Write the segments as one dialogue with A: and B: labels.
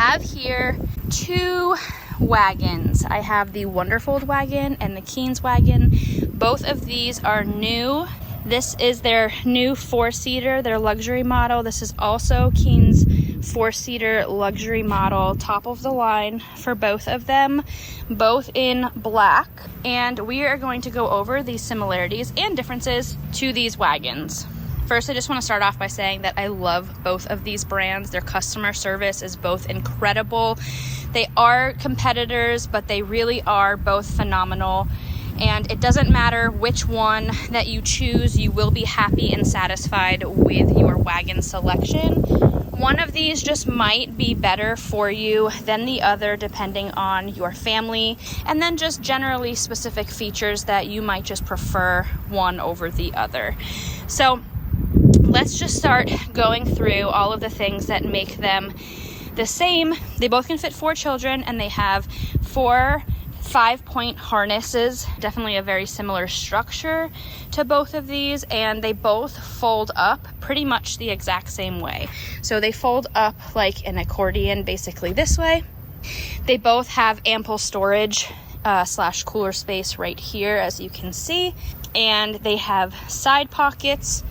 A: have here two wagons. I have the WONDERFOLD wagon and the Keenz wagon. Both of these are new. This is their new 4-seater, their luxury model. This is also Keenz 4-seater luxury model, top of the line for both of them, both in black. And we are going to go over the similarities and differences to these wagons. First, I just want to start off by saying that I love both of these brands. Their customer service is both incredible. They are competitors, but they really are both phenomenal. And it doesn't matter which one that you choose, you will be happy and satisfied with your wagon selection. One of these just might be better for you than the other depending on your family, and then just generally specific features that you might just prefer one over the other. So let's just start going through all of the things that make them the same. They both can fit 4 children, and they have 4 5-point harnesses. Definitely a very similar structure to both of these, and they both fold up pretty much the exact same way. So they fold up like an accordion, basically this way. They both have ample storage slash cooler space right here, as you can see, and they have side pockets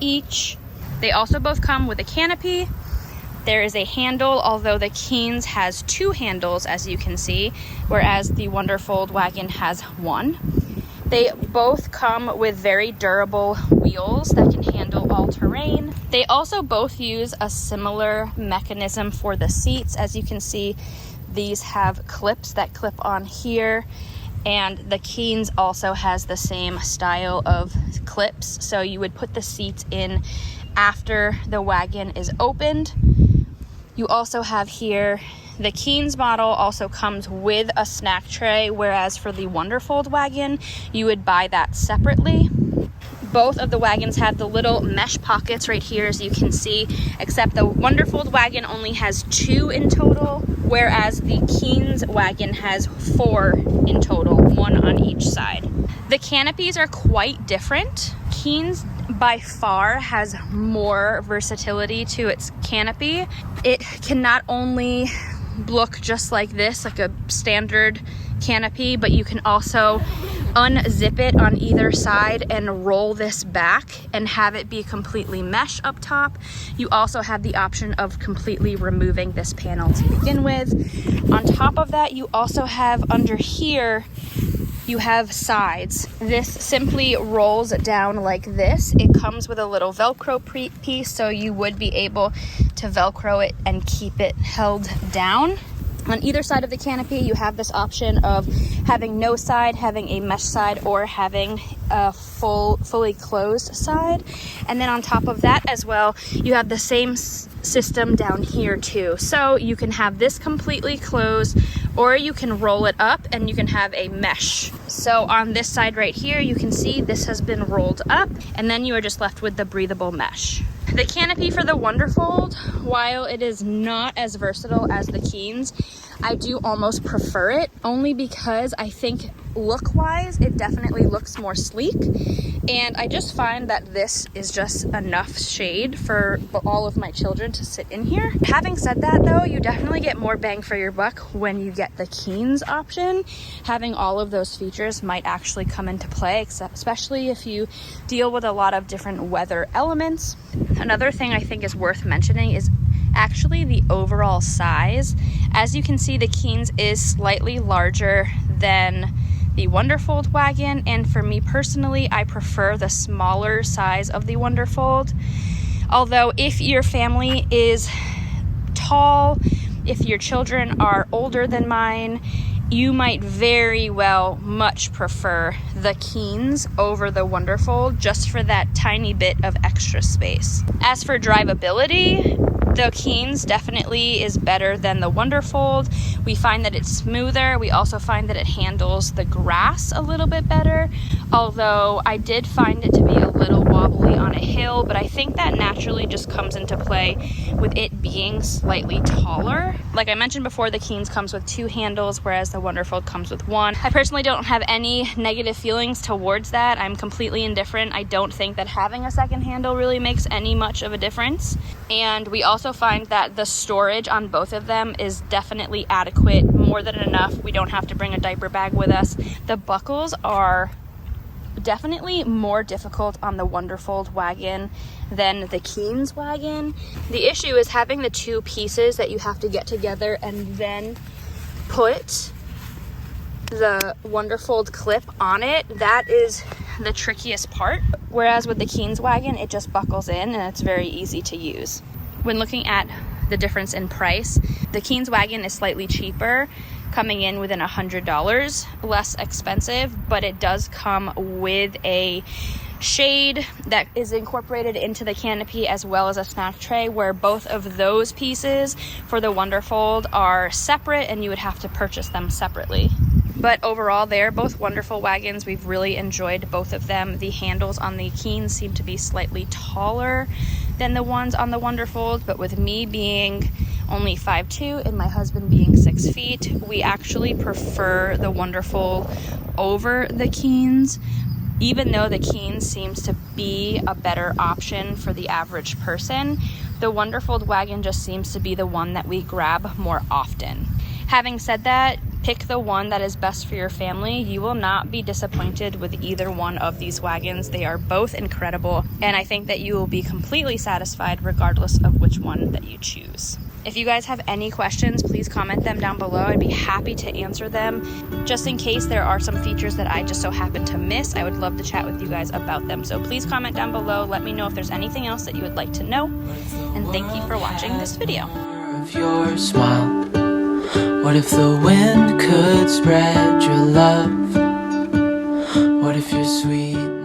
A: each. They also both come with a canopy. There is a handle, although the Keenz has 2 handles, as you can see, whereas the WONDERFOLD wagon has 1. They both come with very durable wheels that can handle all terrain. They also both use a similar mechanism for the seats. As you can see, these have clips that clip on here, and the Keenz also has the same style of clips. So you would put the seats in after the wagon is opened. You also have here, the Keenz model also comes with a snack tray, whereas for the WONDERFOLD wagon, you would buy that separately. Both of the wagons have the little mesh pockets right here, as you can see, except the WONDERFOLD wagon only has 2 in total, whereas the Keenz wagon has 4 in total, 1 on each side. The canopies are quite different. Keenz by far has more versatility to its canopy. It can not only look just like this, like a standard canopy, but you can also unzip it on either side and roll this back and have it be completely mesh up top. You also have the option of completely removing this panel to begin with. On top of that, you also have under here, you have sides. This simply rolls down like this. It comes with a little Velcro piece, so you would be able to Velcro it and keep it held down. On either side of the canopy, you have this option of having no side, having a mesh side, or having a fully closed side. And then on top of that as well, you have the same system down here too. So you can have this completely closed, or you can roll it up and you can have a mesh. So on this side right here, you can see this has been rolled up, and then you are just left with the breathable mesh. The canopy for the WONDERFOLD, while it is not as versatile as the Keenz, I do almost prefer it, only because I think look-wise, it definitely looks more sleek. And I just find that this is just enough shade for all of my children to sit in here. Having said that though, you definitely get more bang for your buck when you get the Keenz option. Having all of those features might actually come into play, especially if you deal with a lot of different weather elements. Another thing I think is worth mentioning is actually the overall size. As you can see, the Keenz is slightly larger than the WONDERFOLD wagon, and for me personally, I prefer the smaller size of the WONDERFOLD. Although if your family is tall, if your children are older than mine, you might very well much prefer the Keenz over the WONDERFOLD, just for that tiny bit of extra space. As for drivability, the Keenz definitely is better than the WONDERFOLD. We find that it's smoother. We also find that it handles the grass a little bit better, although I did find it to be a little wobbly on a hill, but I think that naturally just comes into play with it being slightly taller. Like I mentioned before, the Keenz comes with 2 handles, whereas the WONDERFOLD comes with 1. I personally don't have any negative feelings towards that. I'm completely indifferent. I don't think that having a second handle really makes any much of a difference. And we also also find that the storage on both of them is definitely adequate, more than enough. We don't have to bring a diaper bag with us. The buckles are definitely more difficult on the WONDERFOLD wagon than the Keenz wagon. The issue is having the two pieces that you have to get together and then put the WONDERFOLD clip on it. That is the trickiest part. Whereas with the Keenz wagon, it just buckles in and it's very easy to use. When looking at the difference in price, the Keenz wagon is slightly cheaper, coming in within $100 less expensive, but it does come with a shade that is incorporated into the canopy, as well as a snack tray, where both of those pieces for the WONDERFOLD are separate and you would have to purchase them separately. But overall, they're both wonderful wagons. We've really enjoyed both of them. The handles on the Keenz seem to be slightly taller than the ones on the WONDERFOLD, but with me being only 5'2" and my husband being 6 feet, we actually prefer the WONDERFOLD over the Keenz, even though the Keenz seems to be a better option for the average person. The WONDERFOLD wagon just seems to be the one that we grab more often. Having said that, pick the one that is best for your family. You will not be disappointed with either one of these wagons. They are both incredible, and I think that you will be completely satisfied regardless of which one that you choose. If you guys have any questions, please comment them down below. I'd be happy to answer them. Just in case there are some features that I just so happen to miss, I would love to chat with you guys about them. So please comment down below. Let me know if there's anything else that you would like to know. And thank you for watching this video.
B: Of your smile. What if the wind could spread your love? What if your sweet